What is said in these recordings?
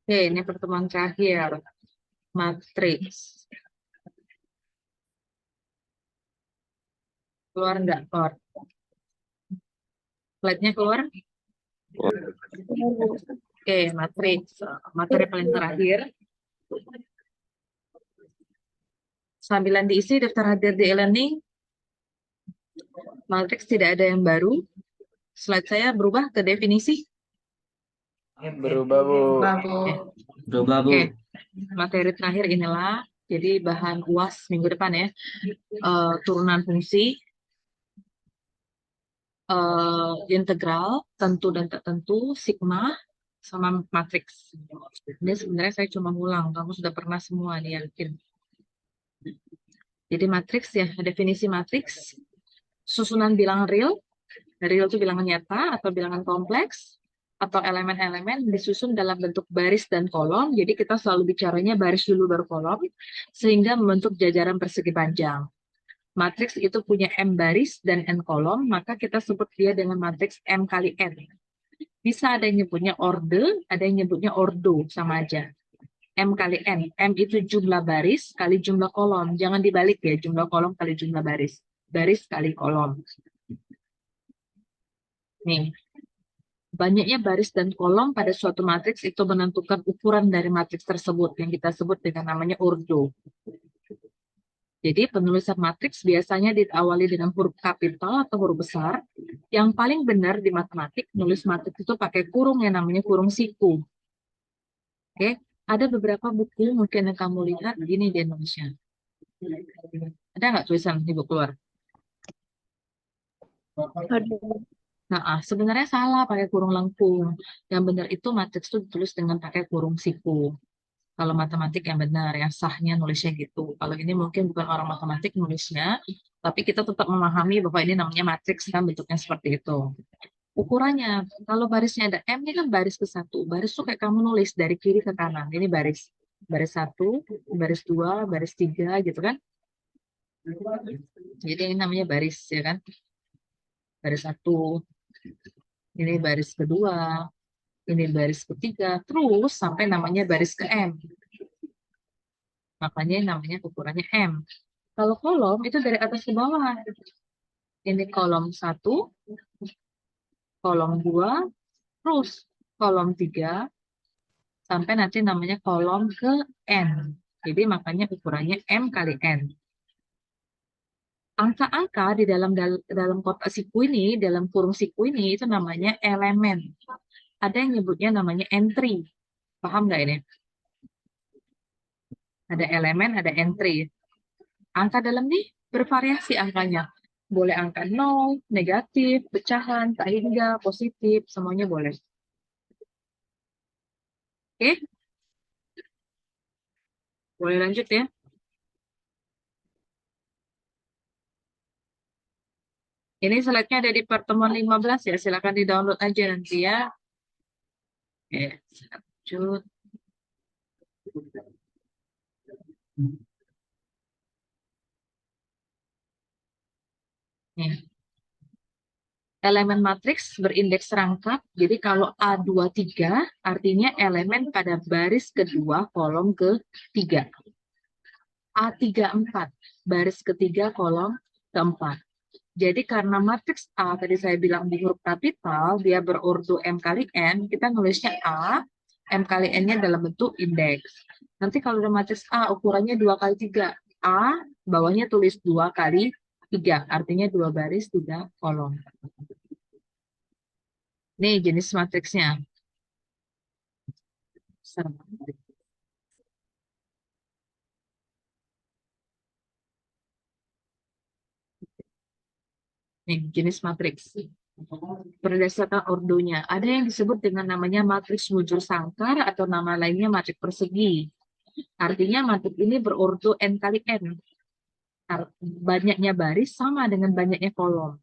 Oke, ini pertemuan terakhir. Matriks. Keluar nggak, Kor? Slide-nya keluar? Oke, matriks. Materi paling terakhir. Sambilan diisi daftar hadir di e-learning. Matriks tidak ada yang baru. Slide saya berubah ke definisi. Berubah, Bu. Oke. Berubah, Bu. Oke, materi terakhir inilah. Jadi bahan UAS minggu depan ya. Turunan fungsi, integral, tentu dan tak tentu, sigma, sama matriks. Ini sebenarnya saya cuma ngulang. Kamu sudah pernah semua nih, yakin. Jadi matriks ya, definisi matriks. Susunan bilangan real. Real itu bilangan nyata atau bilangan kompleks. Atau elemen-elemen disusun dalam bentuk baris dan kolom. Jadi kita selalu bicaranya baris dulu baru kolom. Sehingga membentuk jajaran persegi panjang. Matriks itu punya M baris dan N kolom, maka kita sebut dia dengan matriks M kali N. Bisa ada yang nyebutnya orde, ada yang nyebutnya ordo, sama aja. M kali N. M itu jumlah baris kali jumlah kolom. Jangan dibalik ya, jumlah kolom kali jumlah baris. Baris kali kolom. Nih, banyaknya baris dan kolom pada suatu matriks itu menentukan ukuran dari matriks tersebut yang kita sebut dengan namanya ordo. Jadi penulisan matriks biasanya diawali dengan huruf kapital atau huruf besar. Yang paling benar di matematik, nulis matriks itu pakai kurung yang namanya kurung siku. Oke, ada beberapa buku mungkin yang kamu lihat gini di Indonesia. Ada nggak tulisan ibu keluar? Nah, sebenarnya salah pakai kurung lengkung. Yang benar itu matriks itu ditulis dengan pakai kurung siku. Kalau matematik yang benar, yang sahnya nulisnya gitu. Kalau ini mungkin bukan orang matematik nulisnya, tapi kita tetap memahami bahwa ini namanya matriks kan bentuknya seperti itu. Ukurannya, kalau barisnya ada M, ini kan baris ke satu. Baris itu kayak kamu nulis dari kiri ke kanan. Ini baris. Baris satu, baris dua, baris tiga gitu kan. Jadi ini namanya baris ya kan. Baris satu, ini baris kedua, ini baris ketiga, terus sampai namanya baris ke M. Makanya namanya ukurannya M. Kalau kolom itu dari atas ke bawah. Ini kolom 1, kolom 2, terus kolom 3, sampai nanti namanya kolom ke N. Jadi makanya ukurannya M kali N. Angka-angka di dalam kotak siku ini, dalam kurung siku ini, itu namanya elemen. Ada yang nyebutnya namanya entry. Paham nggak ini? Ada elemen, ada entry. Angka dalam ini bervariasi angkanya. Boleh angka 0, negatif, pecahan, tak hingga, positif, semuanya boleh. Oke? Boleh lanjut ya? Ini slide-nya ada di pertemuan 15 ya. Silakan di-download aja nanti ya. Oke, lanjut. Nih. Elemen matriks berindeks rangkap. Jadi kalau A23 artinya elemen pada baris kedua kolom ketiga. A34 baris ketiga kolom keempat. Jadi karena matriks A tadi saya bilang di huruf kapital, dia berordo M kali N, kita nulisnya A, M kali N-nya dalam bentuk indeks. Nanti kalau ada matriks A ukurannya 2 kali 3, A bawahnya tulis 2 kali 3, artinya 2 baris 3 kolom. Nih jenis matriksnya. Nih jenis matriks. Berdasarkan ordonya. Ada yang disebut dengan namanya matriks mujur sangkar atau nama lainnya matriks persegi. Artinya matriks ini berordo N kali N. Banyaknya baris sama dengan banyaknya kolom.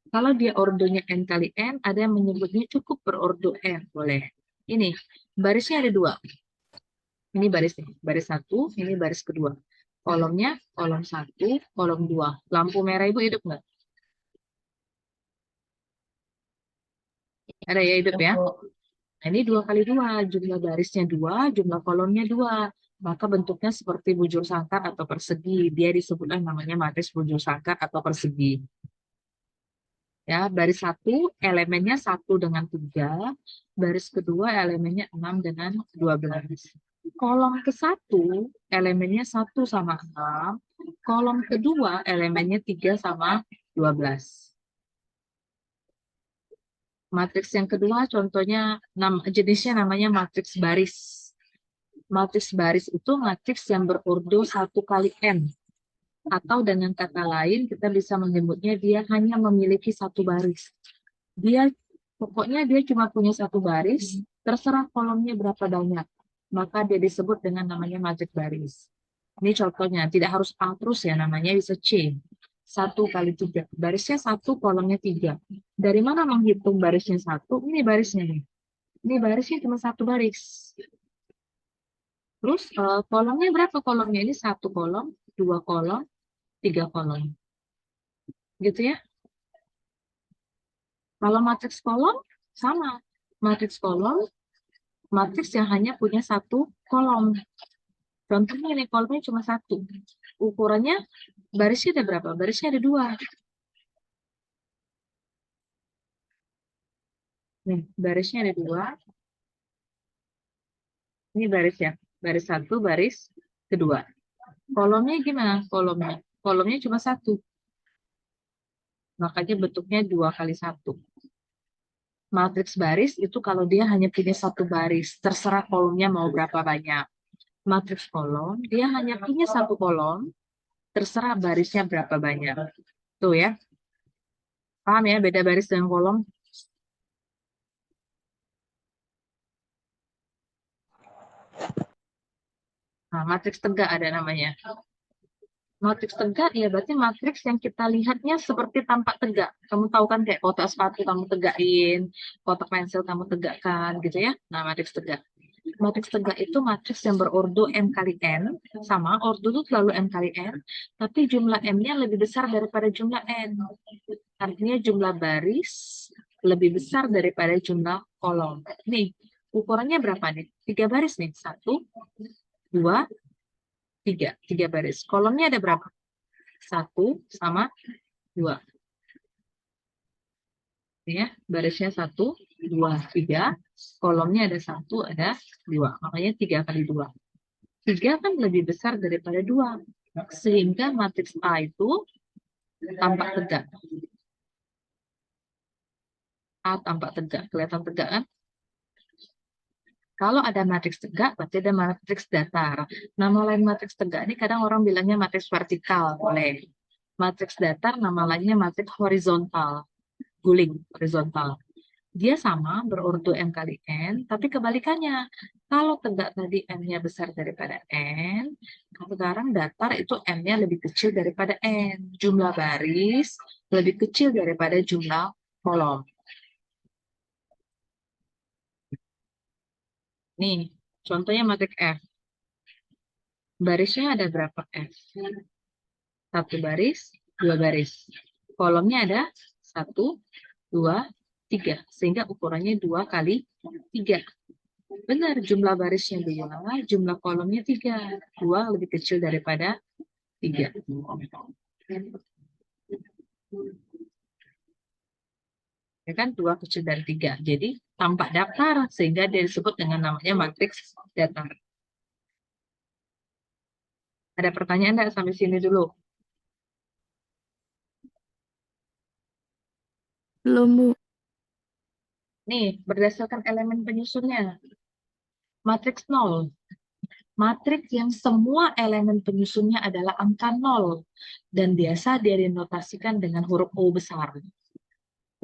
Kalau dia ordonya N kali N, ada yang menyebutnya cukup berordo N. Boleh. Ini, barisnya ada 2. Ini barisnya, baris 1, ini baris kedua. Kolomnya, kolom 1, kolom 2. Lampu merah Ibu hidup nggak? Ada ya hidup ya. Nah, ini 2 kali 2, jumlah barisnya 2, jumlah kolomnya 2. Maka bentuknya seperti bujur sangkar atau persegi. Dia disebutlah namanya matriks bujur sangkar atau persegi. Ya, baris 1 elemennya 1 dengan 3, baris kedua elemennya 6 dengan 12. Kolom ke-1 elemennya 1 sama 6, kolom kedua elemennya 3 sama 12. Matriks yang kedua contohnya jenisnya namanya matriks baris. Matriks baris itu matriks yang berordo 1 kali n. Atau dengan kata lain kita bisa menyebutnya dia hanya memiliki 1 baris. Pokoknya dia cuma punya 1 baris, terserah kolomnya berapa banyak. Maka dia disebut dengan namanya matriks baris. Ini contohnya, tidak harus A terus ya, namanya bisa C. 1 kali 3. Barisnya 1, kolomnya 3. Dari mana menghitung barisnya 1? Ini barisnya nih. Ini barisnya cuma 1 baris. Terus kolomnya berapa kolomnya? Ini 1 kolom, 2 kolom, 3 kolom. Gitu ya. Kalau matriks kolom, sama. Matriks kolom, matriks yang hanya punya 1 kolom. Contohnya ini kolomnya cuma 1. Ukurannya, barisnya ada berapa? Barisnya ada 2. Nih, barisnya ada 2. Ini baris ya. Baris 1, baris kedua. Kolomnya gimana? Kolomnya cuma 1. Makanya bentuknya 2 kali 1. Matriks baris itu kalau dia hanya punya 1 baris. Terserah kolomnya mau berapa banyak. Matriks kolom, dia hanya punya 1 kolom. Terserah barisnya berapa banyak. Tuh ya. Paham ya beda baris dan kolom? Nah, matriks tegak ada namanya. Matriks tegak ya berarti matriks yang kita lihatnya seperti tampak tegak. Kamu tahu kan kayak kotak sepatu kamu tegakin, kotak pensil kamu tegakkan gitu ya. Nah, matriks tegak. Matriks tegak itu matriks yang berordo M kali N. Sama, ordo itu selalu M kali N. Tapi jumlah M-nya lebih besar daripada jumlah N. Artinya jumlah baris lebih besar daripada jumlah kolom. Nih, ukurannya berapa nih? 3 baris nih. 1, 2, 3. 3 baris. Kolomnya ada berapa? 1 sama 2. Ya, barisnya 1, 2, 3. Kolomnya ada 1, ada 2. Makanya 3 kali 2. 3 kan lebih besar daripada 2. Sehingga matriks A itu tampak tegak. A tampak tegak. Kelihatan tegak kan? Kalau ada matriks tegak, berarti ada matriks datar. Nama lain matriks tegak ini kadang orang bilangnya matriks vertikal. Boleh. Matriks datar nama lainnya matriks horizontal. Guling, horizontal. Dia sama, berordo M kali N, tapi kebalikannya. Kalau tegak tadi M-nya besar daripada N, sekarang datar itu M-nya lebih kecil daripada N. Jumlah baris lebih kecil daripada jumlah kolom. Nih, contohnya matriks F. Barisnya ada berapa F? 1 baris, 2 baris. Kolomnya ada 1, 2, 3. Sehingga ukurannya 2 kali 3. Benar, jumlah barisnya 2, jumlah kolomnya 3. 2 lebih kecil daripada 3. Ya kan, 2 kecil dari 3. Jadi, tampak datar, sehingga dia disebut dengan namanya matriks datar. Ada pertanyaan nggak sampai sini dulu? Belum, Bu. Nih, berdasarkan elemen penyusunnya. Matriks 0. Matriks yang semua elemen penyusunnya adalah angka 0. Dan biasa dia dinotasikan dengan huruf O besar.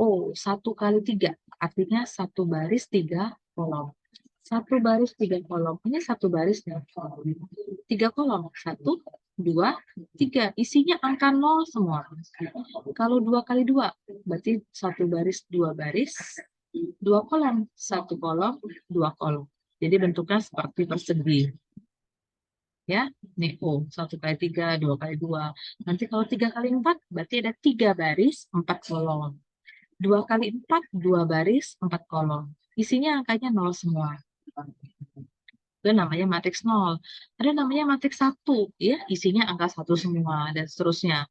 O, 1 kali 3. Artinya 1 baris 3 kolom. 1 baris 3 kolom. Ini 1 baris 3 kolom. 1, 2, 3. Isinya angka 0 semua. Kalau 2 kali 2, berarti 1 baris 2 baris. 2 kolom. 1 kolom, 2 kolom. Jadi bentuknya seperti persegi. Ya, nih O, 1 kali 3, 2 kali 2. Nanti kalau 3 kali 4, berarti ada 3 baris, 4 kolom. 2 kali 4, 2 baris, 4 kolom. Isinya angkanya 0 semua. Itu namanya matriks 0. Ada namanya matriks 1, ya, isinya angka 1 semua, dan seterusnya.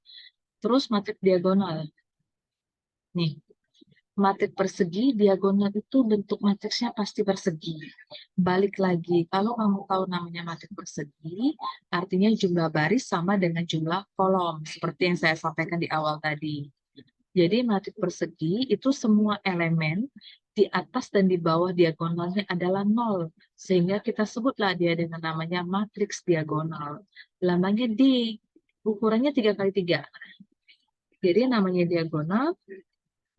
Terus matriks diagonal. Nih, matriks persegi, diagonal itu bentuk matriksnya pasti persegi. Balik lagi, kalau kamu tahu namanya matriks persegi, artinya jumlah baris sama dengan jumlah kolom, seperti yang saya sampaikan di awal tadi. Jadi matriks persegi itu semua elemen di atas dan di bawah diagonalnya adalah 0. Sehingga kita sebutlah dia dengan namanya matriks diagonal. Lambangnya D, ukurannya 3 kali 3. Jadi namanya diagonal,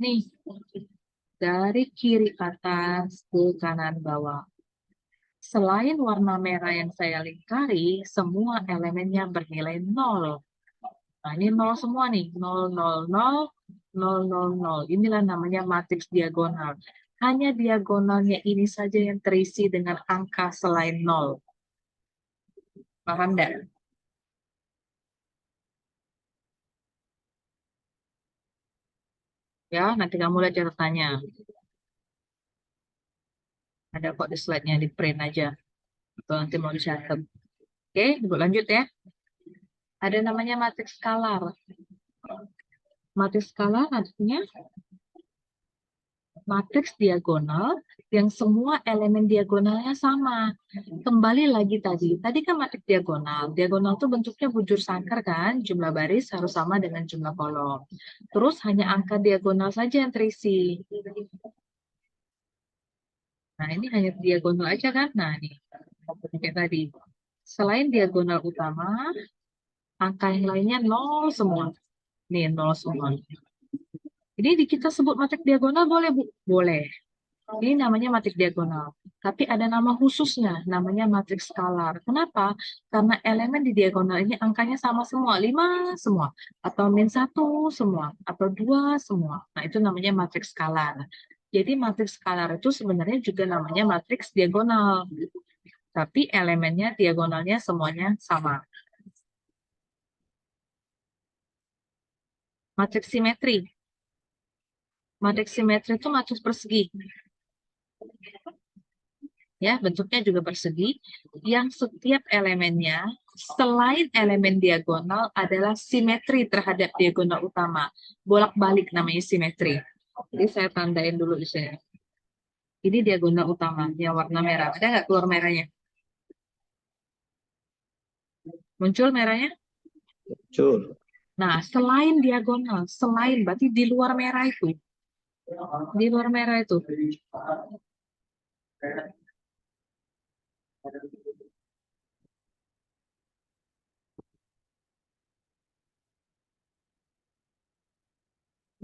nih, dari kiri atas ke kanan bawah. Selain warna merah yang saya lingkari, semua elemennya bernilai 0. Nah, ini 0 semua nih. 0, 0, 0, 0, 0, 0. Inilah namanya matriks diagonal. Hanya diagonalnya ini saja yang terisi dengan angka selain 0. Paham enggak? Ya, nanti kamu lihat catatannya. Ada kok di slide-nya, di print aja. Atau nanti mau dicatat. Oke, ibu lanjut ya. Ada namanya matriks skalar. Matriks skalar artinya matriks diagonal yang semua elemen diagonalnya sama. Kembali lagi tadi. Tadi kan matriks diagonal. Diagonal itu bentuknya bujur sangkar kan? Jumlah baris harus sama dengan jumlah kolom. Terus hanya angka diagonal saja yang terisi. Nah, ini hanya diagonal aja kan? Nah, ini kayak tadi. Selain diagonal utama, angka yang lainnya nol semua. Nih, nol semua. Ini kita sebut matriks diagonal boleh, Bu? Boleh. Ini namanya matriks diagonal. Tapi ada nama khususnya, namanya matriks skalar. Kenapa? Karena elemen di diagonal ini angkanya sama semua, 5 semua. Atau min 1 semua. Atau 2 semua. Nah, itu namanya matriks skalar. Jadi matriks skalar itu sebenarnya juga namanya matriks diagonal. Tapi elemennya diagonalnya semuanya sama. Matriks simetri. Matriks simetri itu matriks persegi. Ya, bentuknya juga persegi, yang setiap elemennya selain elemen diagonal adalah simetri terhadap diagonal utama. Bolak-balik namanya simetri. Jadi saya tandain dulu di sini. Ini diagonal utama, yang warna merah. Ada nggak keluar merahnya? Muncul merahnya? Muncul. Nah, selain diagonal, selain berarti di luar merah itu. Di luar merah itu.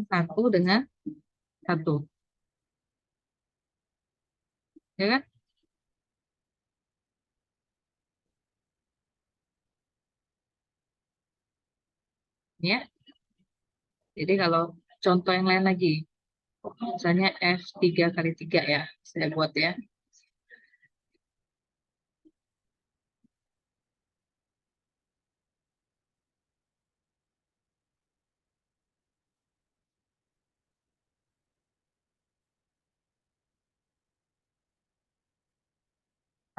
Satu dengan satu. Ya kan? Ya. Jadi kalau contoh yang lain lagi, misalnya F3 kali 3 ya, saya buat ya.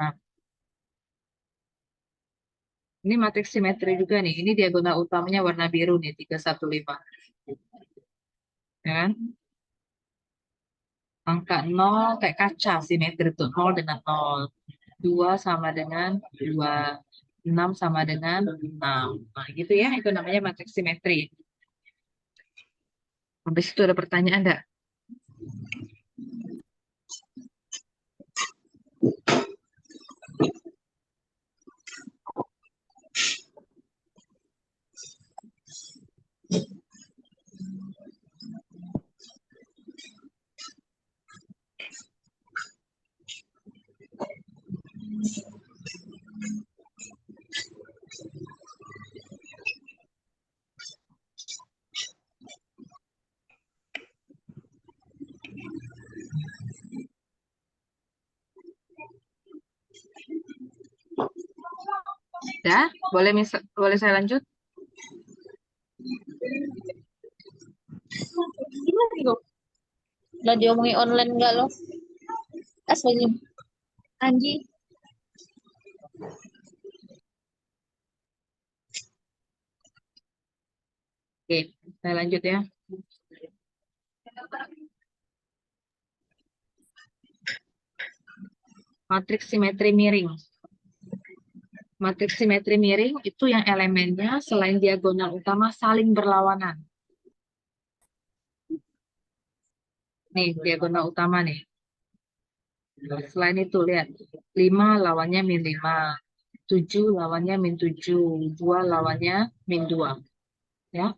Nah, ini matriks simetri juga nih. Ini diagonal utamanya warna biru nih, 315. Ya kan? Angka 0 kayak kaca simetri itu. 0 dengan 0. 2 sama dengan 2. 6 sama dengan 6. Nah, gitu ya. Itu namanya matriks simetri. Habis itu ada pertanyaan enggak? Ya, boleh saya lanjut? Gimana, Go? Udah diomongin online enggak lo? Asli Anji. Oke, saya lanjut ya. Matriks simetri miring. Matriks simetri miring itu yang elemennya selain diagonal utama saling berlawanan. Nih, diagonal utama nih. Selain itu, lihat. 5 lawannya min 5. 7 lawannya min 7. 2 lawannya min 2. Ya.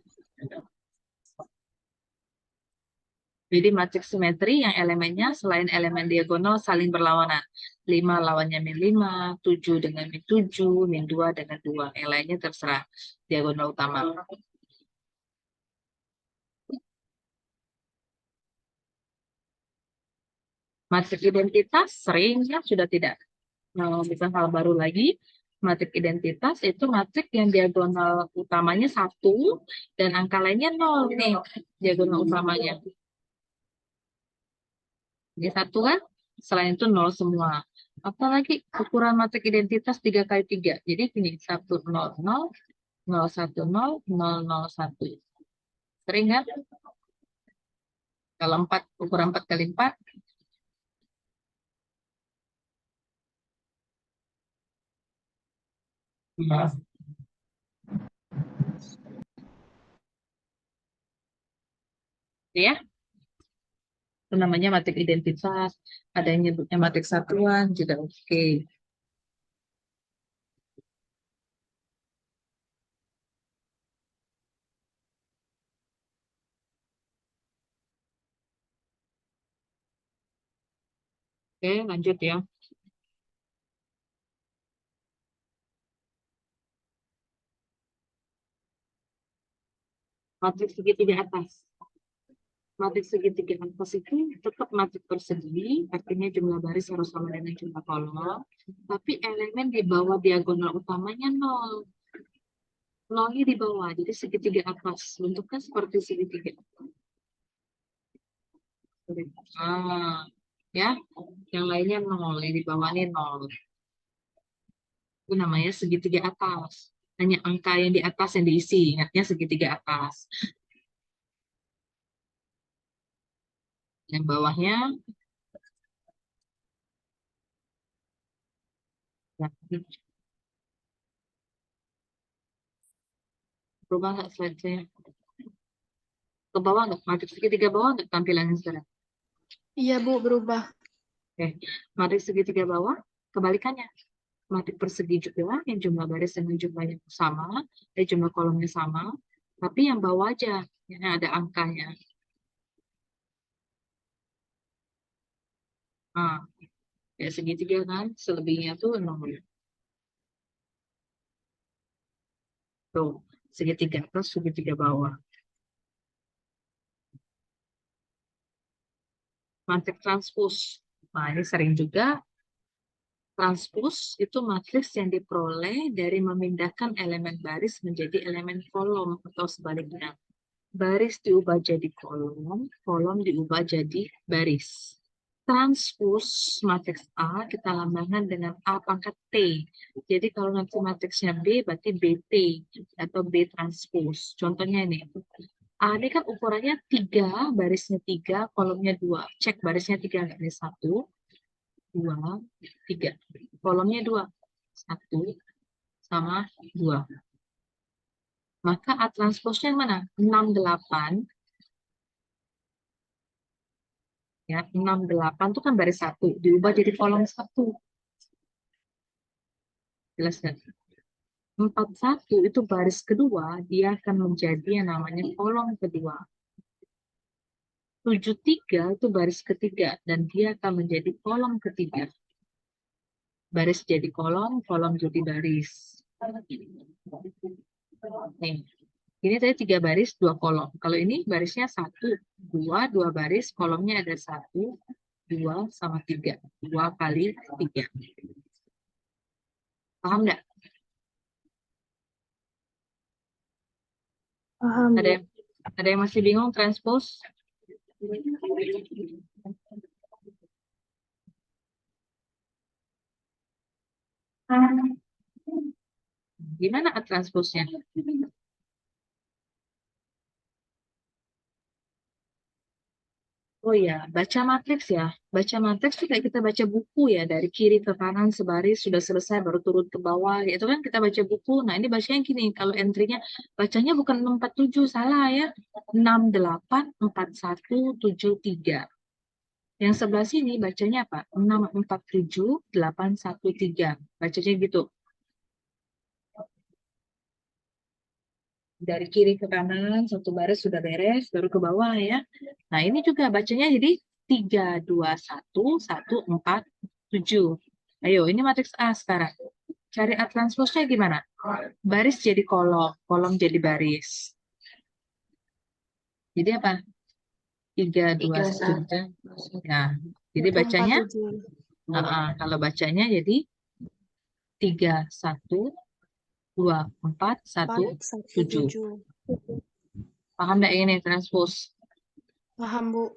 Jadi matriks simetri yang elemennya selain elemen diagonal saling berlawanan. 5 lawannya min 5, 7 dengan min 7, min 2 dengan 2. Yang lainnya terserah diagonal utama. Matriks identitas sering ya sudah tidak. Bukan hal baru lagi. Matriks identitas itu matriks yang diagonal utamanya 1 dan angka lainnya 0 nih diagonal utamanya. Jadi 1 kan, selain itu 0 semua. Apalagi ukuran matriks identitas 3 kali 3. Jadi gini, 1, 0, 0, 0, 1, 0, 0, 0, 1. Sering kan? Kalau 4, ukuran 4 kali 4. Ya, itu namanya matriks identitas. Ada yang nyebutnya matriks satuan juga oke. Oke, lanjut ya. Matriks segitiga atas. Matriks segitiga atas itu tetap matriks persegi, artinya jumlah baris harus sama dengan jumlah kolom, tapi elemen di bawah diagonal utamanya 0. 0-nya di bawah, jadi segitiga atas. Bentuknya seperti segitiga. Ya, yang lainnya 0, yang di bawahnya 0. Itu namanya segitiga atas. Hanya angka yang di atas yang diisi, ingatnya segitiga atas. Yang bawahnya, ya, berubah nggak slide saya? Ke bawah nggak? Matriks segitiga bawah nggak tampilannya sekarang? Iya Bu, berubah. Oke, matriks segitiga bawah, kebalikannya. Matriks persegi juga, yang jumlah baris dengan jumlahnya sama, jumlah kolomnya sama, tapi yang bawah aja, yang ada angkanya. Nah, ya segitiga kan, selebihnya tuh 0. Tuh, segitiga atas, segitiga bawah. Matriks transpos. Nah, ini sering juga. Transpos itu matriks yang diperoleh dari memindahkan elemen baris menjadi elemen kolom atau sebaliknya. Baris diubah jadi kolom, kolom diubah jadi baris. Transpos matriks A kita lambangkan dengan A pangkat T. Jadi kalau nanti matriksnya B berarti BT atau B transpos. Contohnya ini. A ini kan ukurannya 3, barisnya 3, kolomnya 2. Cek barisnya 3 nggak? Ini 1, 2, 3. Kolomnya 2. 1 sama 2. Maka A transposnya mana? 6, 8. Ya, 6, 8 itu kan baris 1. Diubah jadi kolom 1. Jelas kan? 4, 1 itu baris kedua, dia akan menjadi yang namanya kolom kedua. 7, 3 itu baris ketiga, dan dia akan menjadi kolom ketiga. Baris jadi kolom, kolom jadi baris. Nih, ini tadi 3 baris, 2 kolom. Kalau ini barisnya 1, 2, 2 baris, kolomnya ada 1, 2, sama 3. 2 kali 3. Paham nggak? Paham. Ada yang masih bingung transpose? Gimana A transposnya? Oh ya, baca matriks ya. Baca matriks tuh kayak kita baca buku ya, dari kiri ke kanan sebaris sudah selesai baru turun ke bawah. Itu kan kita baca buku. Nah, ini bacanya gini, kalau entry-nya bacanya bukan 647, salah ya. 6844173. Yang sebelah sini bacanya apa? 647813. Bacanya gitu. Dari kiri ke kanan, satu baris sudah beres, baru ke bawah ya. Nah, ini juga bacanya jadi 321147. Ayo, ini matriks A sekarang. Cari A transposnya gimana? Baris jadi kolom, kolom jadi baris. Jadi apa? 321. Nah, jadi bacanya, kalau bacanya jadi 312417. Paham nggak ini transpose? Paham, Bu.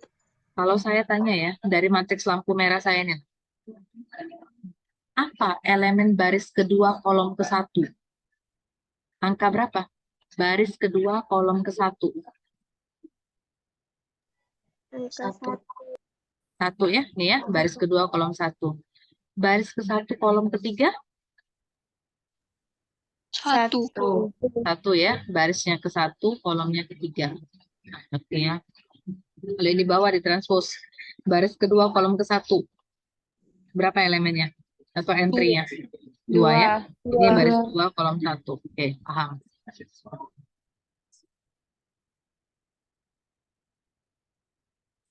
Kalau saya tanya ya, dari matriks lampu merah saya nih, apa elemen baris kedua kolom ke satu? Angka berapa? Baris kedua kolom ke satu. Satu ya, nih ya, baris kedua kolom satu. Baris ke satu kolom ketiga? Satu. Satu ya, barisnya ke satu, kolomnya ketiga. Oke ya. Kalau ini bawah ditranspos. Baris kedua kolom ke satu. Berapa elemennya? Atau entry-nya? Dua ya. Ini baris kedua kolom satu. Oke, paham.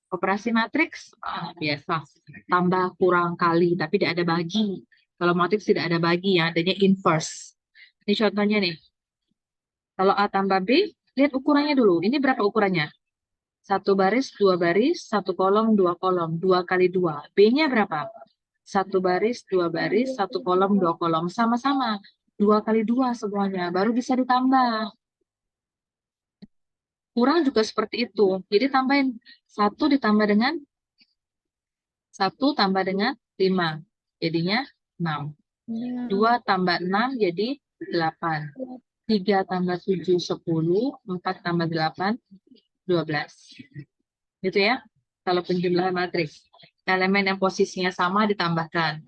Operasi matriks, biasa. Tambah kurang kali, tapi tidak ada bagi. Kalau matriks tidak ada bagi, ya adanya inverse. Ini contohnya nih. Kalau A tambah B, lihat ukurannya dulu. Ini berapa ukurannya? Satu baris, satu kolom, dua kolom. 2 kali 2. B-nya berapa? Satu baris, satu kolom, dua kolom. Sama-sama. 2 kali 2 semuanya. Baru bisa ditambah. Kurang juga seperti itu. Jadi tambahin 1 ditambah dengan 1 tambah dengan 5. Jadinya 6. 2 tambah 6 jadi 8. 3 tambah 7, 10. 4 tambah 8, 12. Gitu ya. Kalau penjumlahan matriks. Elemen yang posisinya sama ditambahkan.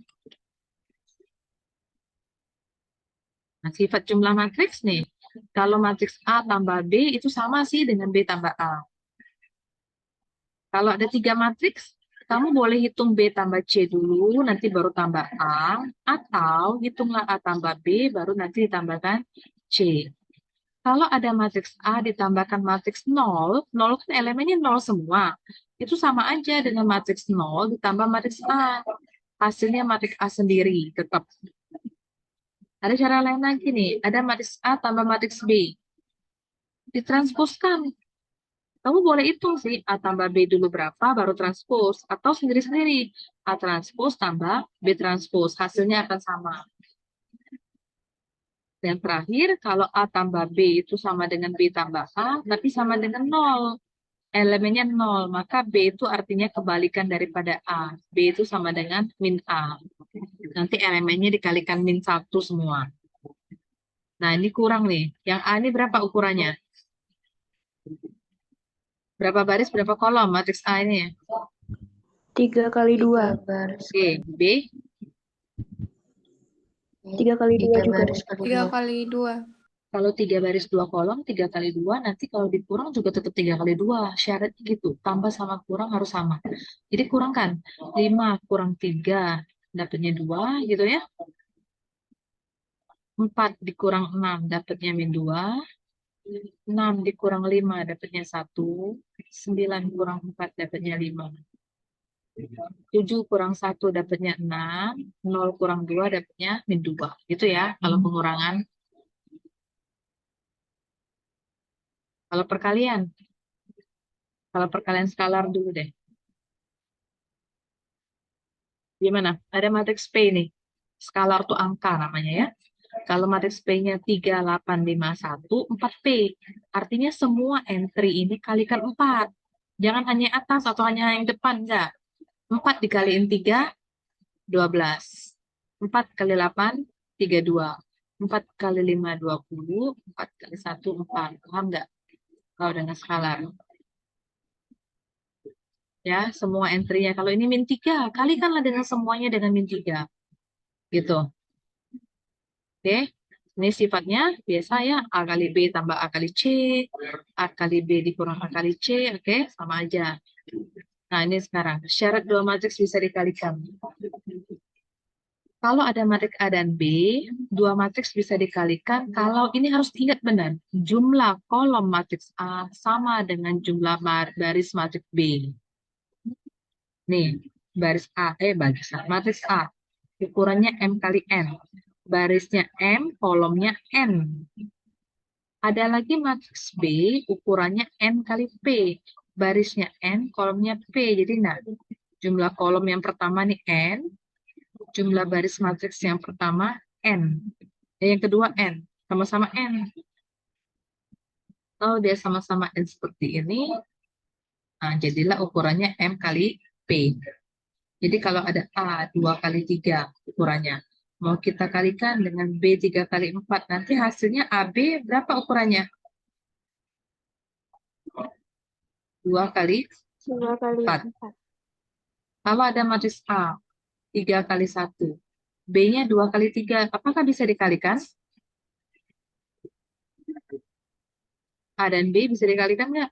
Nah, sifat jumlah matriks nih. Kalau matriks A tambah B itu sama sih dengan B tambah A. Kalau ada 3 matriks, kamu boleh hitung B tambah C dulu, nanti baru tambah A. Atau hitunglah A tambah B, baru nanti ditambahkan C. Kalau ada matriks A ditambahkan matriks 0, 0 kan elemennya 0 semua. Itu sama aja dengan matriks 0 ditambah matriks A. Hasilnya matriks A sendiri, tetap. Ada cara lain lagi nih, ada matriks A tambah matriks B. Ditransposkan. Kamu boleh hitung sih, A tambah B dulu berapa, baru transpose. Atau sendiri-sendiri, A transpose tambah B transpose. Hasilnya akan sama. Dan terakhir, kalau A tambah B itu sama dengan B tambah A, tapi sama dengan 0. Elemennya 0, maka B itu artinya kebalikan daripada A. B itu sama dengan min A. Nanti elemennya dikalikan min 1 semua. Nah, ini kurang nih. Yang A ini berapa ukurannya? Berapa baris, berapa kolom matriks A ini ya? 3 kali 2. Oke, B? 3 kali 2 juga. 3 kali 2. Kalau 3 baris 2 kolom, 3 kali 2, nanti kalau dikurang juga tetap 3 kali 2. Syaratnya gitu, tambah sama kurang harus sama. Jadi kurang kan? 5 kurang 3, dapatnya 2 gitu ya. 4 dikurang 6, dapatnya min 2. 6 dikurang 5, dapatnya 1. 9 kurang 4, dapatnya 5. 7 kurang 1, dapatnya 6. 0 kurang 2, dapatnya min 2. Gitu ya, kalau pengurangan. Kalau perkalian. Kalau perkalian skalar dulu deh. Gimana? Ada matriks P nih. Skalar tuh angka namanya ya. Kalau matriks P-nya 3851, 4P. Artinya semua entry ini kalikan 4. Jangan hanya atas atau hanya yang depan, enggak. 4 dikaliin 3, 12. 4 kali 8, 32. 4 kali 5, 20. 4 kali 1, 4. Paham enggak? Kalau dengan skalar. Ya, semua entry-nya. Kalau ini min 3, kalikanlah dengan semuanya dengan min 3. Gitu. Oke. Ini sifatnya biasa ya, A kali B tambah A kali C, A kali B dikurang A kali C, oke, sama aja. Nah, ini sekarang, syarat dua matriks bisa dikalikan. Kalau ada matriks A dan B, dua matriks bisa dikalikan kalau ini harus diingat benar. Jumlah kolom matriks A sama dengan jumlah baris matriks B. Nih, matriks A. Ukurannya M kali N. Barisnya M, kolomnya N. Ada lagi matriks B, ukurannya N kali P. Barisnya N, kolomnya P. Jadi, nah, jumlah kolom yang pertama nih N, jumlah baris matriks yang pertama N. Yang kedua N, sama-sama N. Kalau dia sama-sama N seperti ini, nah, jadilah ukurannya M kali P. Jadi kalau ada A 2 kali 3 ukurannya, mau kita kalikan dengan B 3 kali 4, nanti hasilnya AB berapa ukurannya? 2 kali 2 kali 4. 4. Kalau ada matriks A 3 kali 1, B-nya 2 kali 3, apakah bisa dikalikan? A dan B bisa dikalikan nggak?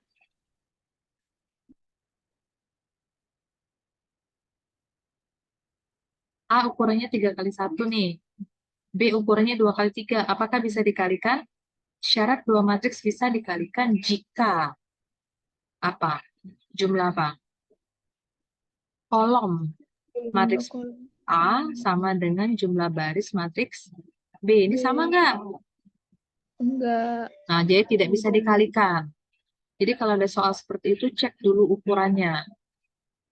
A ukurannya 3 kali 1 nih. B ukurannya 2 kali 3. Apakah bisa dikalikan? Syarat dua matriks bisa dikalikan jika apa? Jumlah apa? Kolom matriks A sama dengan jumlah baris matriks B. Ini sama nggak? Enggak. Nah, jadi tidak bisa dikalikan. Jadi kalau ada soal seperti itu, cek dulu ukurannya.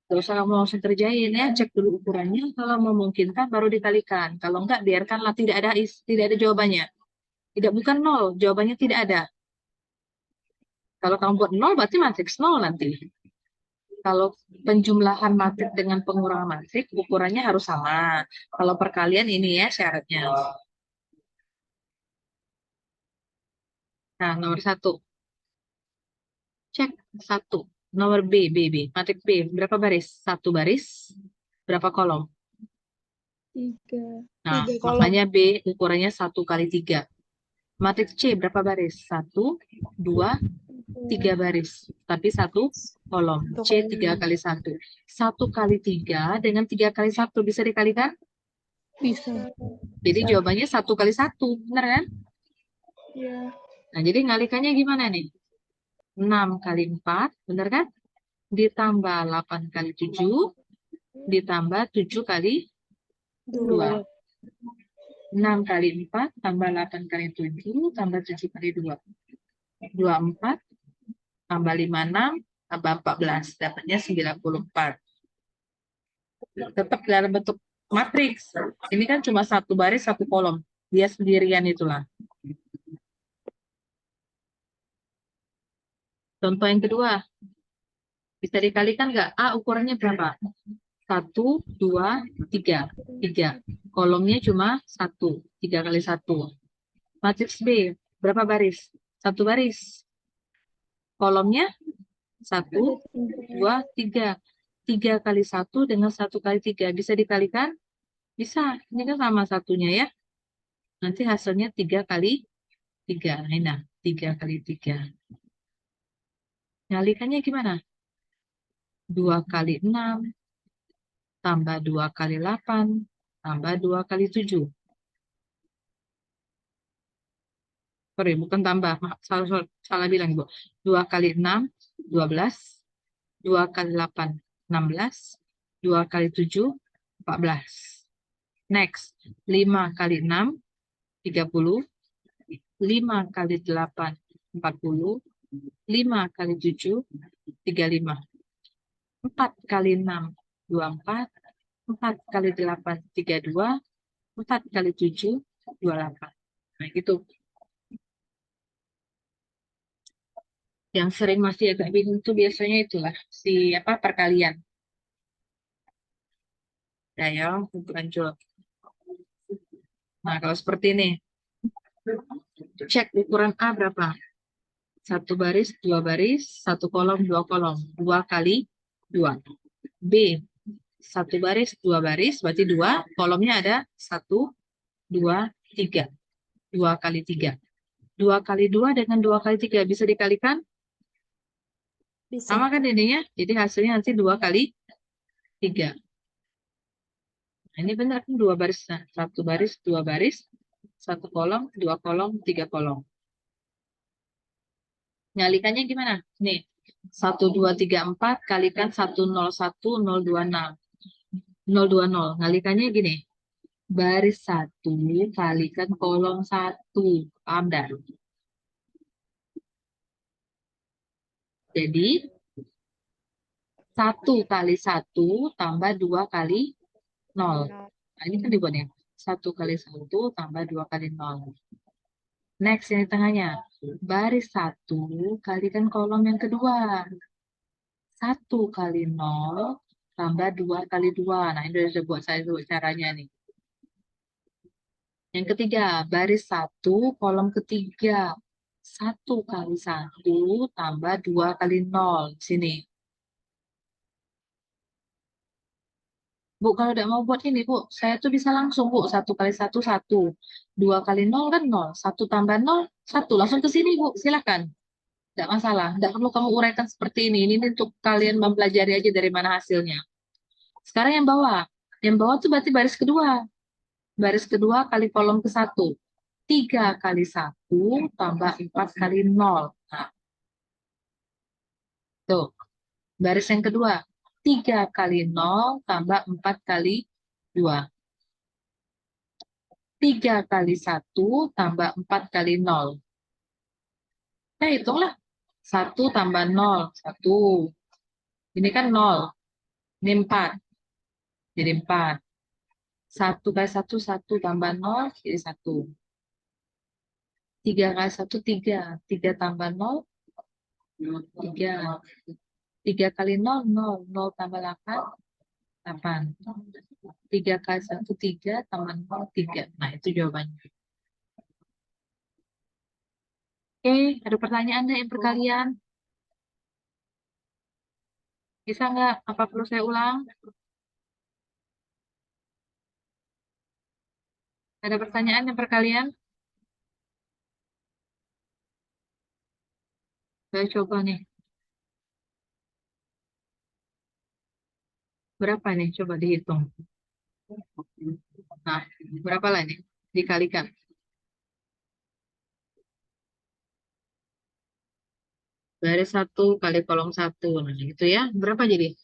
Gak usah kamu langsung kerjain ya, cek dulu ukurannya. Kalau memungkinkan baru dikalikan. Kalau enggak, biarkanlah tidak ada jawabannya. Tidak, bukan nol, jawabannya tidak ada. Kalau kamu buat nol, berarti matriks nol nanti. Kalau penjumlahan matriks dengan pengurangan matriks, ukurannya harus sama. Kalau perkalian ini ya syaratnya. Nah, nomor 1. Cek 1. Nomor B. Matriks B, berapa baris? 1 baris, berapa kolom? 3. Nah, 3 kolom. makanya B ukurannya 1 kali 3. Matriks C berapa baris? 1, 2, 3 baris. Tapi 1 kolom. C 3 kali 1. 1 kali 3 dengan 3 kali 1 bisa dikalikan? Bisa. Jadi jawabannya 1 kali 1. Benar kan? Iya. Nah, jadi ngalikannya gimana nih? 6 kali 4. Benar kan? Ditambah 8 kali 7. Ditambah 7 kali 2. 6 kali 4 tambah 8 kali 7 tambah 7 kali 2. 24 tambah 56 tambah 14. Dapatnya 94. Tetap dalam bentuk matriks. Ini kan cuma satu baris, satu kolom. Dia sendirian itulah. Contoh yang kedua. Bisa dikalikan nggak? A ukurannya berapa? 1, 2, 3. 3. Kolomnya cuma 1. 3 kali 1. Matriks B, berapa baris? 1 baris. Kolomnya 1, 2, 3. 3 kali 1 dengan 1 kali 3. Bisa dikalikan? Bisa. Ini kan sama satunya ya. Nanti hasilnya 3 kali 3. Nah, 3 kali 3. Ngalikannya gimana? 2 kali 6 tambah 2 kali 8 tambah 2 kali 7. Sorry, bukan tambah. Maaf, salah bilang, Bu. 2 kali 6, 12. 2 kali 8, 16. 2 kali 7, 14. Next, 5 kali 6, 30. 5 kali 8, 40. 5 kali 7, 35. 4 kali 6, 24. 4 kali 8, 32. 4 kali 7, 28. Nah, gitu. Yang sering masih agak bingung tuh biasanya itulah si apa perkalian. Ya ya, lanjut. Nah, kalau seperti ini, cek ukuran A berapa? Satu baris, dua baris, satu kolom, dua kolom. 2 kali 2. B, satu baris, dua baris, berarti 2. Kolomnya ada 1, 2, 3. 2 kali 3. 2 kali 2 dengan 2 kali 3 bisa dikalikan? Bisa. Sama kan ininya? Jadi hasilnya nanti 2 kali 3. Nah, ini benar kan 2 baris. Nah, 1 baris, 2 baris, 1 kolom, 2 kolom, 3 kolom. Nyalikannya gimana? Nih, 1, 2, 3, 4 kalikan 1, 0, 1, 0, 2, 6. 0, 2, 0. Ngalikannya gini. Baris 1 kalikan kolom 1. Paham dah? Jadi, 1 kali 1 tambah 2 kali 0. Nah, ini kan dibuatnya. 1 kali 1 tambah 2 kali 0. Next, ini tengahnya. Baris 1 kalikan kolom yang kedua. 1 kali 0 tambah 2 kali 2. Nah, ini udah buat saya buat caranya nih. Yang ketiga, baris 1 kolom ketiga. 1 kali 1 tambah 2 kali 0. Sini. Bu, kalau tidak mau buat ini, Bu, saya tuh bisa langsung, Bu. 1 kali 1, 1. 2 kali 0 kan 0. 1 tambah 0, 1. Langsung ke sini, Bu. Silakan. Tidak masalah. Tidak perlu kamu uraikan seperti ini. Ini untuk kalian mempelajari aja dari mana hasilnya. Sekarang yang bawah. Yang bawah tuh berarti baris kedua. Baris kedua kali kolom ke 1. 3 kali 1 tambah 4 kali 0. Nah, tuh. Baris yang kedua. 3 kali 0 tambah 4 kali 2. 3 kali 1 tambah 4 kali 0. Nah, hitunglah. 1 tambah 0. 1. Ini kan 0. Ini 4. Jadi 4. 1 kali 1, 1 tambah 0. Jadi 1. 3 kali 1, 3. 3 tambah 0. 3. 3 kali 0, 0. 0 tambah 8. 8. 3 kali 1, 3. Tambah 0, 3. Nah, itu jawabannya. Oke, ada pertanyaan nggak yang perkalian? Bisa nggak? Apa perlu saya ulang? Ada pertanyaan yang perkalian? Saya coba nih. Berapa nih? Coba dihitung. Nah, berapa lah nih? Dikalikan. Baris 1 kali kolom 1. Nah, gitu ya. Berapa jadi?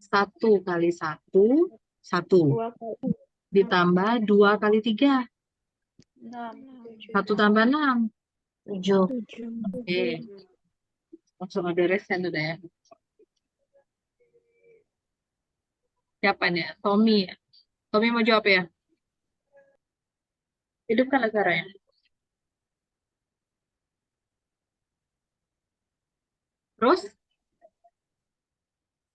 1 kali 1, 1. 2 kali Ditambah 2 kali 3. 6. 1 tambah 6. 7. 7. Oke. Langsung ada resen udah ya. Siapa nih? Tommy. Tommy mau jawab ya? Hidupkan caranya. Terus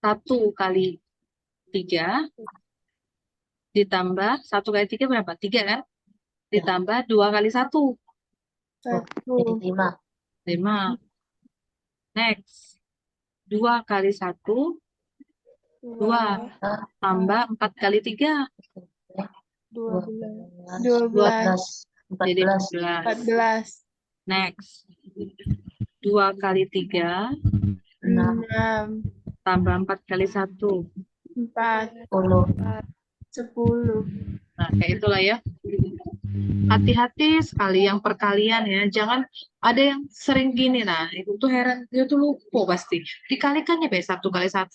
1 kali 3 ditambah 1 kali 3 berapa? 3 kan? Ditambah 2 kali 1. 1. Jadi 5. 5. Next. 2 kali 1, 2. 2. Tambah 4 kali 3. 12. 12. Jadi 14. 14. 14. Next. 2 kali 3 6. 6. tambah 4 kali 1. 4. 10. 10. Nah, kayak itulah ya. Hati-hati sekali yang perkalian ya. Jangan ada yang sering gini nah. Itu tuh heran, dia tuh lupa pasti. Dikalikannya be 1 kali 1,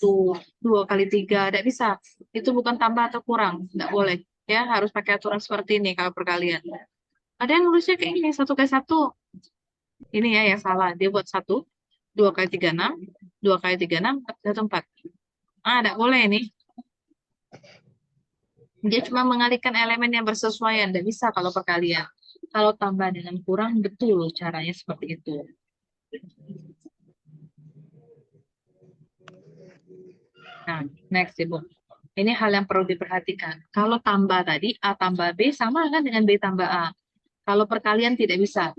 2 kali 3, tidak bisa. Itu bukan tambah atau kurang, tidak boleh. Ya, harus pakai aturan seperti ini kalau perkalian. Ada yang nulisnya kayak gini, 1 kali 1. Ini ya yang salah. Dia buat 1, 2 kali 3, 6. 2 kali 3, 6, 1, 4. Ah, tidak boleh ini. Dia cuma mengalihkan elemen yang bersesuaian. Tidak bisa kalau perkalian. Kalau tambah dengan kurang, betul caranya seperti itu. Nah, next Ibu. Ini hal yang perlu diperhatikan. Kalau tambah tadi, A tambah B sama kan dengan B tambah A. Kalau perkalian tidak bisa.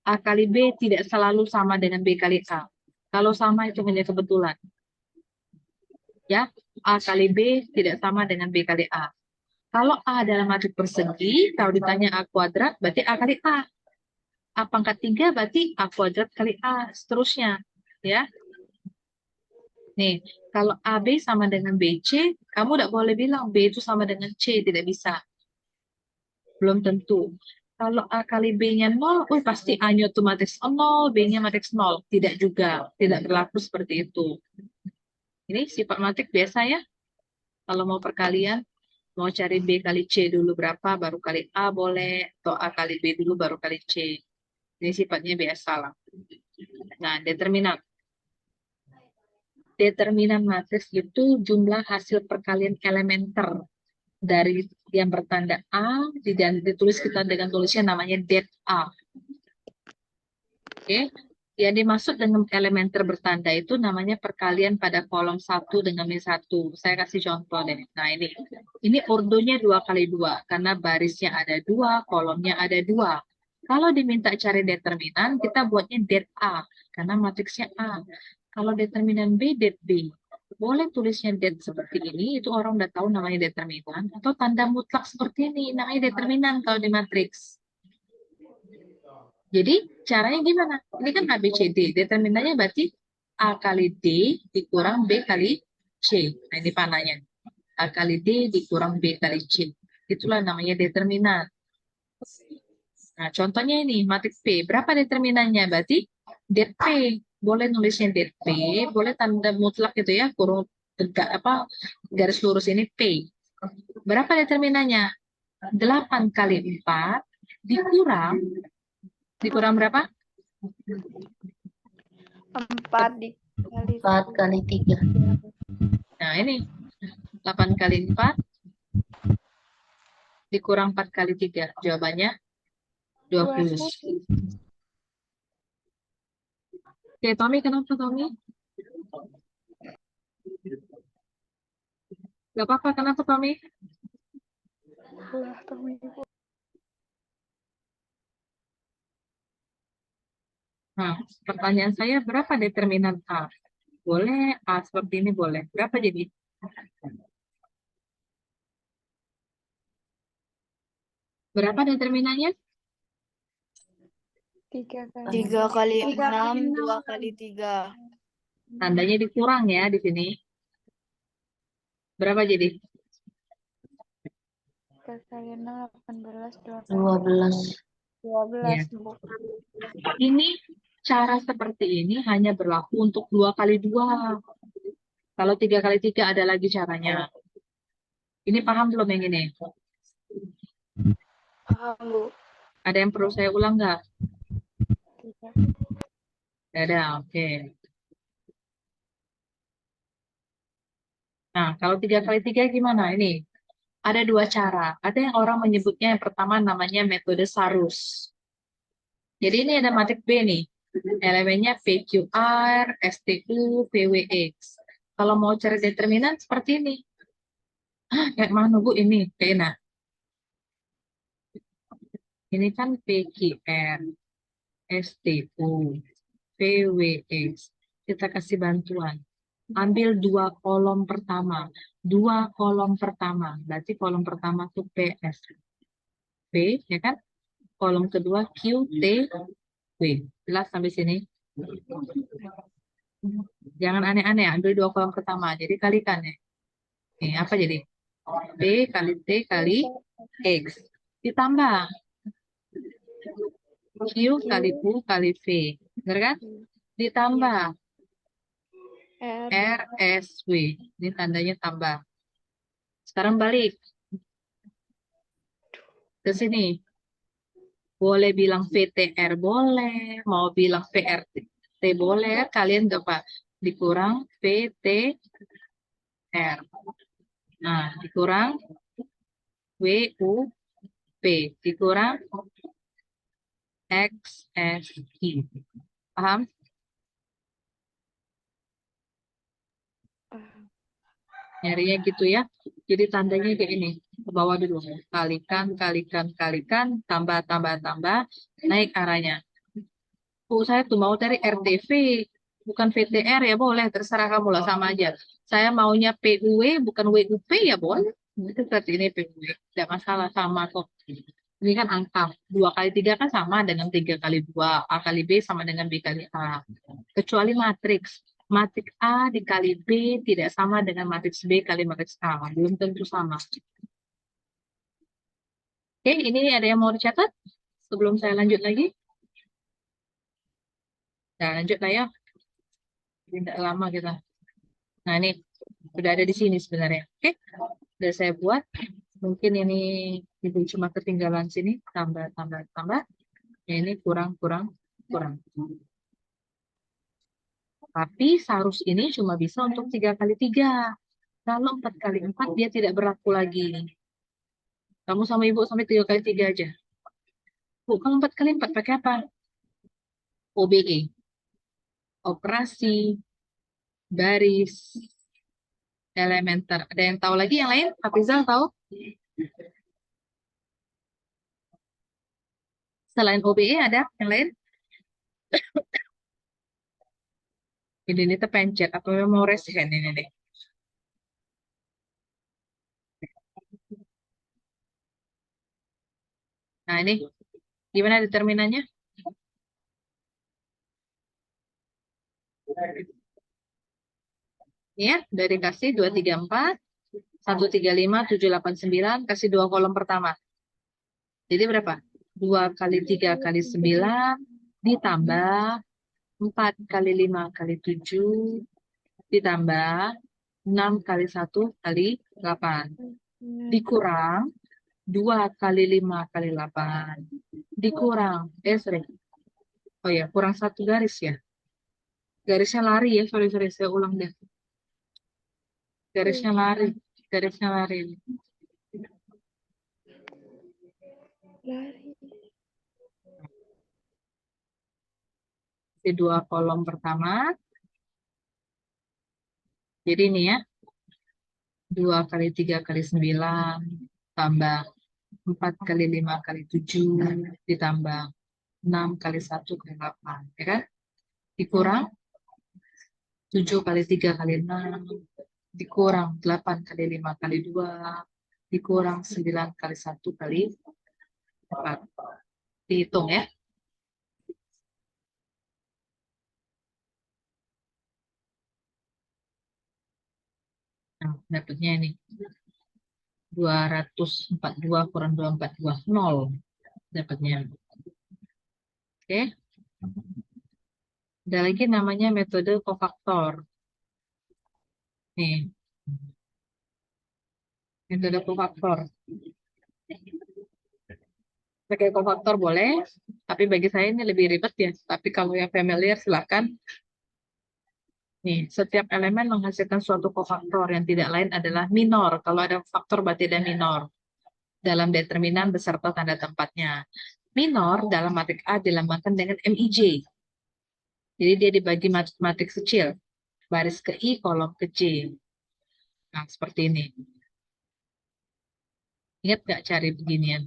A kali B tidak selalu sama dengan B kali A. Kalau sama itu hanya kebetulan. Ya, A kali B tidak sama dengan B kali A. Kalau A adalah matriks persegi, kalau ditanya A kuadrat, berarti A kali A. A pangkat 3 berarti A kuadrat kali A, seterusnya. Ya, nih, kalau AB sama dengan BC, kamu tidak boleh bilang B itu sama dengan C, tidak bisa. Belum tentu. Kalau A kali B-nya 0, pasti A-nya otomatis 0, B-nya matriks 0. Tidak juga, tidak berlaku seperti itu. Ini sifat matriks biasa ya. Kalau mau perkalian, mau cari B kali C dulu berapa, baru kali A boleh, atau A kali B dulu baru kali C. Ini sifatnya biasa lah. Nah, determinan. Determinan matriks itu jumlah hasil perkalian elementer dari yang bertanda A dan ditulis kita dengan tulisnya namanya det A. Oke. Yang dimaksud dengan elementer bertanda itu namanya perkalian pada kolom 1 dengan min 1. Saya kasih contoh deh. Nah, ini ordonya 2 kali 2 karena barisnya ada 2, kolomnya ada 2. Kalau diminta cari determinan, kita buatnya det A karena matriksnya A. Kalau determinan B, det B. Boleh tulisnya det seperti ini, itu orang udah tahu namanya determinan, atau tanda mutlak seperti ini, namanya determinan kalau di matriks. Jadi caranya gimana? Ini kan ABCD, determinannya berarti A kali D dikurang B kali C. Nah, ini panahnya. A kali D dikurang B kali C. Itulah namanya determinan. Nah, contohnya ini, matriks P. Berapa determinannya? Berarti det P. Boleh nulisnya det P, boleh tanda mutlak gitu ya, kurung tegak apa garis lurus ini P. Berapa determinannya? 8 kali 4 dikurang berapa? 4 dikali 4 kali 3. Nah, ini 8 kali 4 dikurang 4 kali 3. Jawabannya 20. Oke, Tommy, kenapa Tommy? Gak apa-apa, kenapa Tommy? Nah, pertanyaan saya, berapa determinan A? Boleh, A seperti ini boleh. Berapa jadi? Berapa determinannya? 3 kali 6, 2 kali 3. Tandanya dikurang ya di sini. Berapa jadi? 3 kali 6, 18, 12. 12. Ini cara seperti ini hanya berlaku untuk 2 kali 2. Kalau 3 kali 3 ada lagi caranya. Ini paham belum yang ini? Paham, Bu. Ada yang perlu saya ulang nggak? Tidak. Ada, oke. Nah, kalau 3 kali 3 gimana? Ini ada 2 cara. Ada yang orang menyebutnya yang pertama namanya metode Sarus. Jadi ini ada matriks B nih. Elemennya PQR, STU, PWX. Kalau mau cari determinan seperti ini. Kayak mana Bu ini? Kayak nah. Ini kan PQR, STU, PWX. Kita kasih bantuan. Ambil 2 kolom pertama. 2 kolom pertama. Berarti kolom pertama itu PS. P, ya kan? Kolom kedua Q, T, W. Jelas sampai sini? Jangan aneh-aneh, ambil 2 kolom pertama. Jadi kalikan ya. Nih, apa jadi? P kali T kali X. Ditambah Q kali U kali V. Benar kan? Ditambah R. R, S, W. Ini tandanya tambah. Sekarang balik ke sini. Boleh bilang VTR boleh, mau bilang VRT boleh, kalian coba dikurang VTR. Nah, dikurang WUP, dikurang XSI. Paham? Nyarinya gitu ya. Jadi tandanya kayak ini. Ke bawah dulu. Kalikan, kalikan, kalikan, tambah, tambah, tambah, naik arahnya. Saya tuh mau cari RTV, bukan VTR ya boleh, terserah kamu lah sama aja. Saya maunya PUW, bukan WUP ya boleh. Itu berarti ini PUW, tidak masalah sama kok. Ini kan angka 2 kali 3 kan sama dengan 3 kali 2, A kali B sama dengan B kali A. Kecuali matriks. Matriks A dikali B tidak sama dengan matriks B kali matriks A. Belum tentu sama. Oke, ini ada yang mau dicatat? Sebelum saya lanjut lagi. Nah, lanjut lah ya. Tidak lama kita. Nah, ini udah ada di sini sebenarnya. Oke, udah saya buat. Mungkin ini itu cuma ketinggalan sini. Tambah, tambah, tambah. Ya, ini kurang, kurang, kurang. Tapi sarus ini cuma bisa untuk 3 kali 3. Kalau 4 kali 4 dia tidak berlaku lagi. Kamu sama ibu sampai 3 kali 3 aja. Bu, kamu 4 kali 4 pakai apa? OBE. Operasi, baris, elementer. Ada yang tahu lagi yang lain? Hafizal tahu? Selain OBE ada yang lain? Ini terpencet. Apa mau resen ini deh? Nah, ini gimana determinannya? Ya, dari kasih 2, 3, 4, 1, 3, 5, 7, 8, 9, kasih 2 kolom pertama. Jadi berapa? 2 kali 3 kali 9, ditambah 4 kali 5 kali 7, ditambah 6 kali 1 kali 8. Dikurang 2 kali 5 kali 8. Dikurang, sorry. Oh ya, kurang 1 garis ya. Garisnya lari ya, sorry, sorry, saya ulang deh. Garisnya lari, garisnya lari. Di 2 kolom pertama. Jadi ini ya, 2 kali 3 kali 9, tambah 4 kali 5 kali 7, ditambah 6 kali 1 kali 8. Ya kan? Dikurang 7 kali 3 kali 6, dikurang 8 kali 5 kali 2, dikurang 9 kali 1 kali 4. Dihitung ya. Nah, dapatnya ini. 242 kurang 242, 0 dapatnya. Oke. Ada lagi namanya metode kofaktor. Nih, metode kofaktor. Pakai kofaktor boleh, tapi bagi saya ini lebih ribet ya. Tapi kalau yang familiar silakan. Nih, setiap elemen menghasilkan suatu kofaktor yang tidak lain adalah minor. Kalau ada faktor berarti ada minor dalam determinan beserta tanda tempatnya. Minor dalam matriks A dilambangkan dengan MIJ. Jadi dia dibagi matriks kecil. Baris ke I, kolom ke J. Nah, seperti ini. Ingat nggak cari beginian?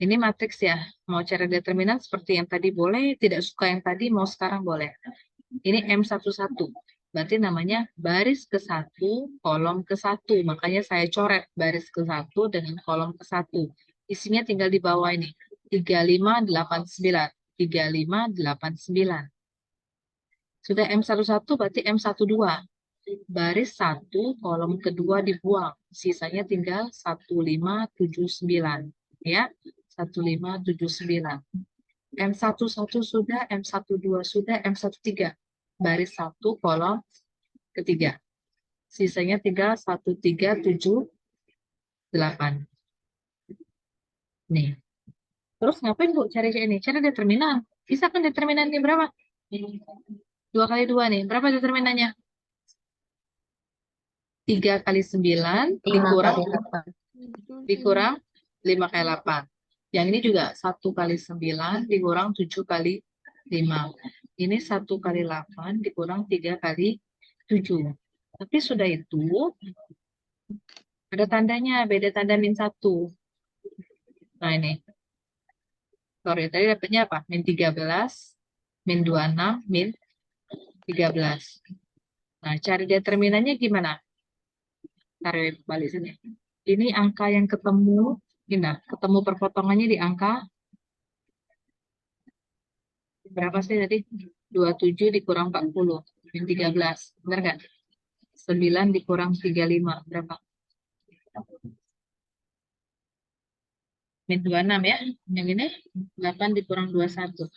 Ini matriks ya. Mau cari determinan seperti yang tadi boleh, tidak suka yang tadi, mau sekarang boleh. Ini M11. Berarti namanya baris ke-1, kolom ke-1. Makanya saya coret baris ke-1 dengan kolom ke-1. Isinya tinggal di bawah ini. 3589. 3589. Sudah M11 berarti M12. Baris 1, kolom kedua dibuang. Sisanya tinggal 1579. Ya, 1579. M11 sudah, M12 sudah, M13. Baris 1, kolom ketiga. Sisanya tinggal 1378. Nih. Terus ngapain Bu cari ini? Cari determinan. Bisa kan determinannya berapa? 2 kali 2 nih. Berapa determinannya? 3 kali 9 5 dikurang kali 8. dikurang 5 kali 8. Yang ini juga 1 kali 9 dikurang 7 kali 5. Ini 1 kali 8 dikurang 3 kali 7. Tapi sudah itu, ada tandanya, beda tanda min 1. Nah ini, sorry, tadi dapatnya apa? Min 13, min 26, min 13. Nah, cari determinannya gimana? Tarik balik sini. Ini angka yang ketemu, nah, ketemu perpotongannya di angka berapa sih tadi? 27 dikurang 40, min 13. Benar nggak? 9 dikurang 35, berapa? Min 26 ya. Yang ini 8 dikurang 21,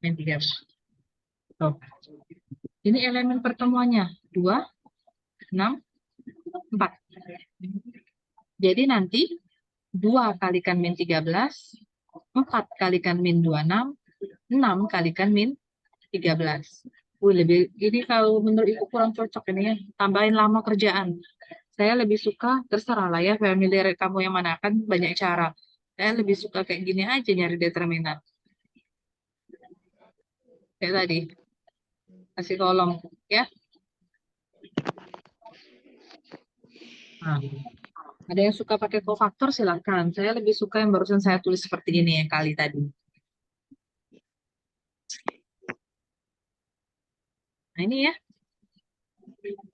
min 13. Tuh. Ini elemen pertemuannya. 2, 6, 4. Jadi nanti 2 kalikan min 13, 4 kalikan min 26, 6 kalikan min 13. Lebih ini kalau menurut ibu kurang cocok ini ya. Tambahin lama kerjaan. Saya lebih suka, terserah lah ya, familiar kamu yang mana, kan banyak cara. Saya lebih suka kayak gini aja nyari determinan. Kayak tadi, kasih kolom ya. Nah, ada yang suka pakai kofaktor silakan. Saya lebih suka yang barusan saya tulis seperti ini yang kali tadi. Nah ini ya.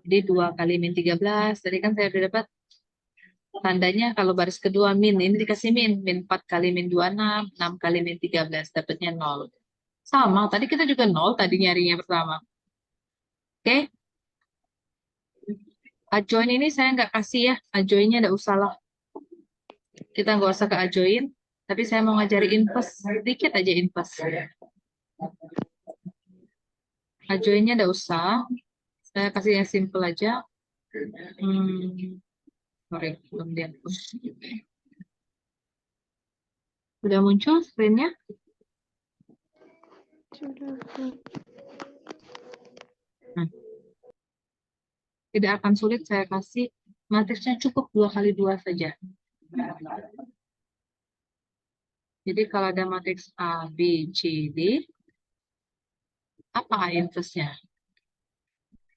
Jadi 2 kali min 13. Tadi kan saya udah dapat tandanya kalau baris kedua min. Ini dikasih min. Min 4 kali min 26. 6 kali min 13. Dapatnya 0. Sama. Tadi kita juga 0 tadi nyarinya pertama. Oke. Ajoin ini saya nggak kasih ya. Ajoinnya nggak usah lah. Kita nggak usah ke ajoin. Tapi saya mau ngajari inverse. Sedikit aja inverse. Ajoinnya nggak usah. Saya kasih yang simple aja. Sorry, belum dihapus. Sudah muncul screen-nya? Nah, tidak akan sulit saya kasih matriksnya cukup 2 kali 2 saja. Jadi kalau ada matriks A, B, C, D, apa A inverse-nya?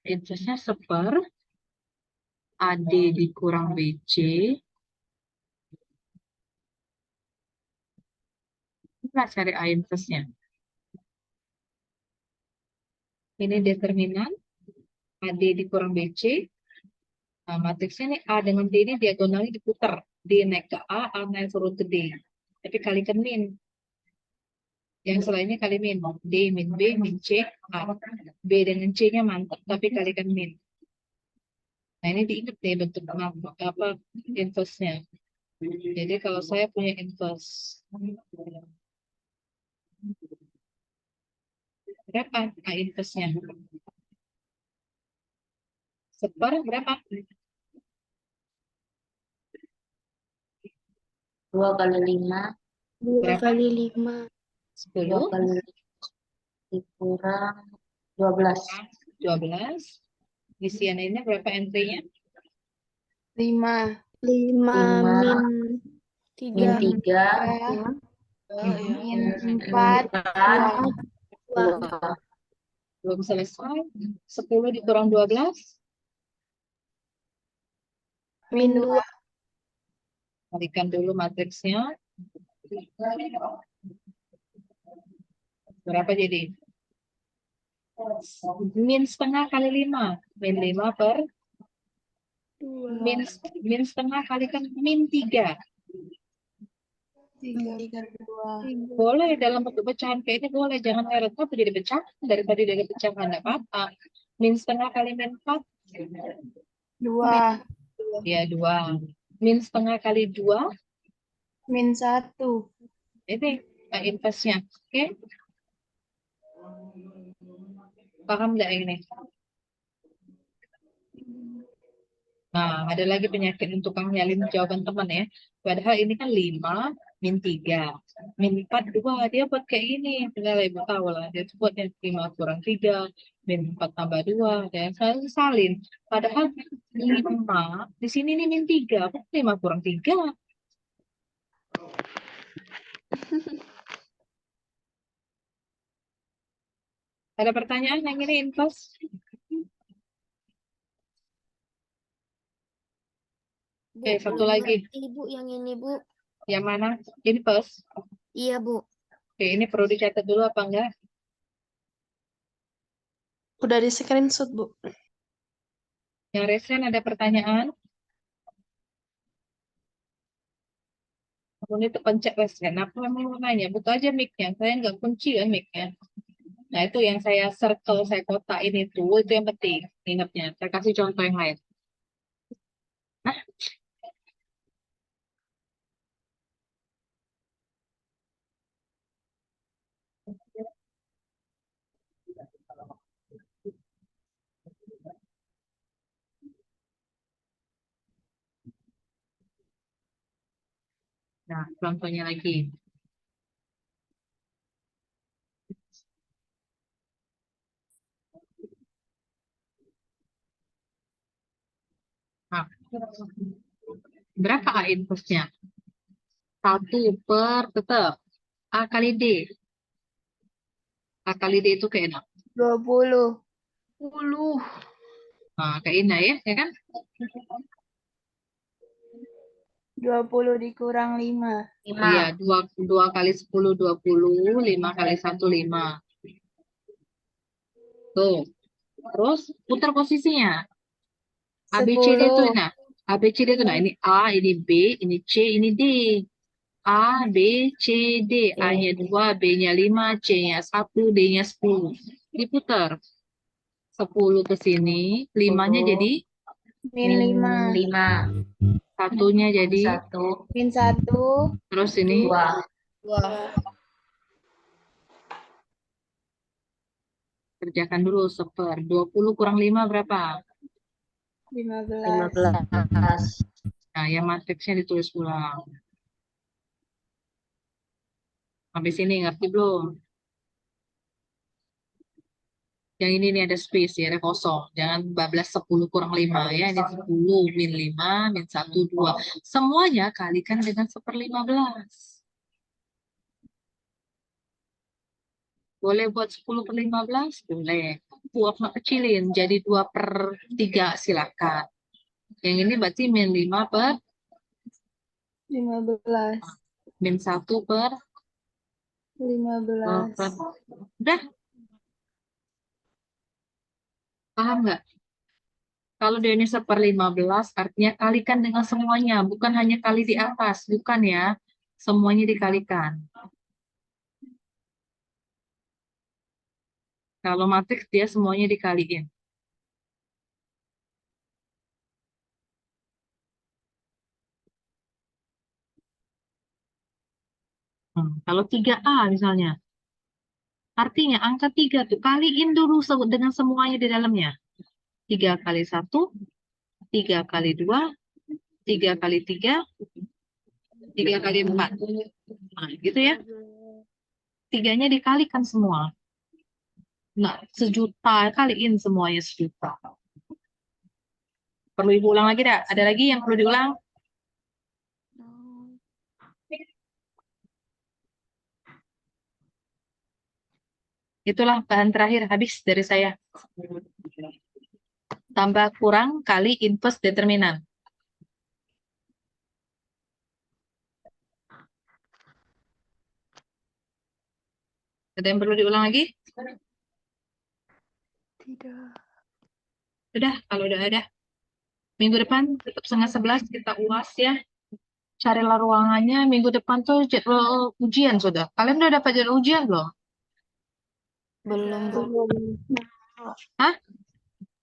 Inverse-nya seper AD dikurang BC. Kita cari A inverse-nya. Ini determinan AD dikurang BC. Nah, matriksnya ini A dengan D ini diagonalnya diputar. D naik ke A naik turun ke D. Tapi kalikan min. Yang selainnya kali min. D min B min C A. B dengan C-nya mantap, tapi kalikan min. Nah ini diingat deh bentuk apa inverse-nya. Jadi kalau saya punya inverse, berapa A inverse-nya? Seper berapa? 2 kali 5. 2 Berapa? kali 5. 2 10, kali dikurang 12. 12. Isiannya berapa entry-nya? 5 5 min min 3 3 min min 4 2. Belum selesai. 10 dikurang 12. min 2 Kalikan dulu matriksnya. Berapa jadi? Min setengah kali 5. Min 5 per 2 min setengah kalikan min 3. 2 Boleh dalam bentuk pecahan kayak ini boleh. Jangan ngeret apa jadi pecahan. Dari tadi dari pecahan enggak apa-apa. Min setengah kali min 4. 2 Ya 2. Min setengah kali 2. min 1 Ini inverse-nya. Oke. Paham nggak ini? Nah, ada lagi penyakit untuk tukang nyalin jawaban teman ya. Padahal ini kan 5, min 3. Min 4, 2. Dia buat kayak gini. Tinggal ibu tahu lah. Dia tuh buatnya 5 kurang 3. Min 4 tambah 2. Dan saya salin. Padahal 5, di sini nih min 3. 5 kurang 3. Ada pertanyaan yang ini infos? Bu, Oke, satu belum lagi. ngerti, Bu, yang ini, Bu. Yang mana? Infos. Iya, Bu. Oke, ini perlu dicatat dulu apa enggak? Udah di screenshot, Bu. Yang resen ada pertanyaan? Aku ini tuh pencet resen. Aku memang mau nanya, buka aja mic-nya. Saya nggak kunci ya mic-nya. Nah, itu yang saya circle, saya kotain itu yang penting. Ingatnya. Saya kasih contoh yang lain. Nah, nah, contohnya lagi. Nah, berapa A infusnya? 1 per tetap A kali D. A kali D itu kayak enak. 20. 10. Nah, kayak Ina ya kan? 20 dikurang 5. Iya, 2 kali 10, 20. 5 kali 1, 5. Tuh. Terus putar posisinya. A, B, C, D itu 10. nah. A, B, C, D itu nah. Ini A, ini B, ini C, ini D. A, B, C, D. A-nya 2, B-nya 5, C-nya 1, D-nya 10. Diputar. 10 ke sini, 5-nya jadi Min 5. 5. satunya jadi 1. Min 1. terus ini 2. 2. kerjakan dulu 20 kurang 5 berapa? 15. 15. Nah, yang matriksnya ditulis ulang. Habis ini ngerti belum? Yang ini nih ada space ya, ada kosong. Jangan bablas 10 kurang 5 ya. Ini 10 min 5 min 1 2. Semuanya kalikan dengan 1/15. Boleh buat 10 per 15? Boleh. Buat kecilin jadi 2/3 silakan. Yang ini berarti min 5 per 15. min 1 per 15. udah paham nggak? Kalau dia ini 1/15 artinya kalikan dengan semuanya, bukan hanya kali di atas, bukan ya. Semuanya dikalikan. Kalau matriks dia semuanya dikaliin. Kalau 3A misalnya, artinya angka 3 tuh kaliin dulu dengan semuanya di dalamnya. 3 kali 1, 3 kali 2, 3 kali 3, 3 kali 4. Nah, gitu ya. 3-nya dikalikan semua. Nah, 1.000.000 kaliin semuanya 1.000.000. Perlu ibu ulang lagi dah? Ada lagi yang perlu diulang? Itulah bahan terakhir habis dari saya. Tambah kurang kali inverse determinan. Ada yang perlu diulang lagi? Tidak. Sudah, kalau udah ada. Minggu depan tetap 10:30 kita UAS ya. Carilah ruangannya. Minggu depan tuh jadwal ujian sudah. Kalian udah dapat jadwal ujian belum? Belum, Bu. Hah?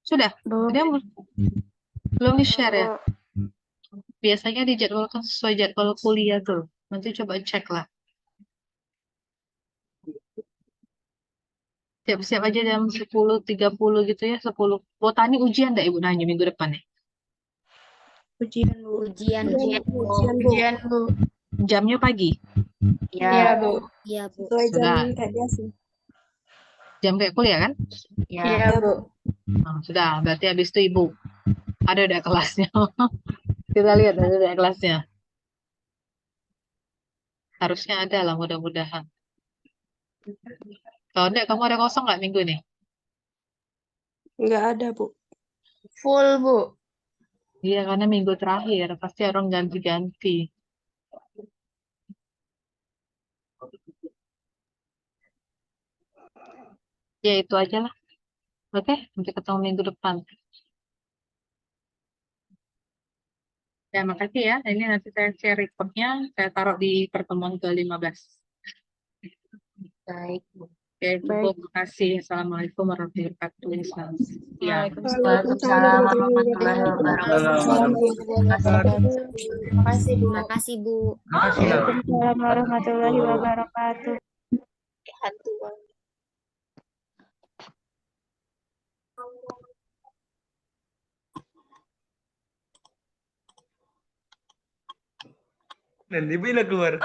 Sudah? Belum. Ada yang belum di-share ya? Biasanya dijadwalkan sesuai jadwal kuliah tuh. Nanti coba cek lah. Siap-siap aja jam 10.30 gitu ya. 10. Botani ujian enggak Ibu nanya minggu depan ya? Ujian, Bu. Ujian. Ujian, Bu. Jamnya pagi. Ya. Iya, Bu. Iya, Bu. Sesuai jam Sudah. kayak biasa. Jam kayak kuliah kan? Ya. Iya, Bu. Nah, sudah, berarti habis itu Ibu. Ada udah kelasnya. Kita lihat ada kelasnya. Harusnya ada lah mudah-mudahan. Kalau enggak, kamu ada kosong nggak minggu nih? Nggak ada, Bu. Full, Bu. Iya, karena minggu terakhir pasti orang ganti-ganti. Ya itu aja lah. Oke, nanti ketemu minggu depan. Ya, makasih ya. Ini nanti saya share reportnya, saya taruh di pertemuan ke-15. Baik, Bu. Oke, Baik. terima kasih. Assalamualaikum warahmatullahi wabarakatuh. Selamat siang. Waalaikumsalam warahmatullahi Waalaikumsalam wabarakatuh. Terima kasih, Bu. Terima kasih, Bu. Waalaikumsalam warahmatullahi wabarakatuh. hantu banget. Nanti bila keluar.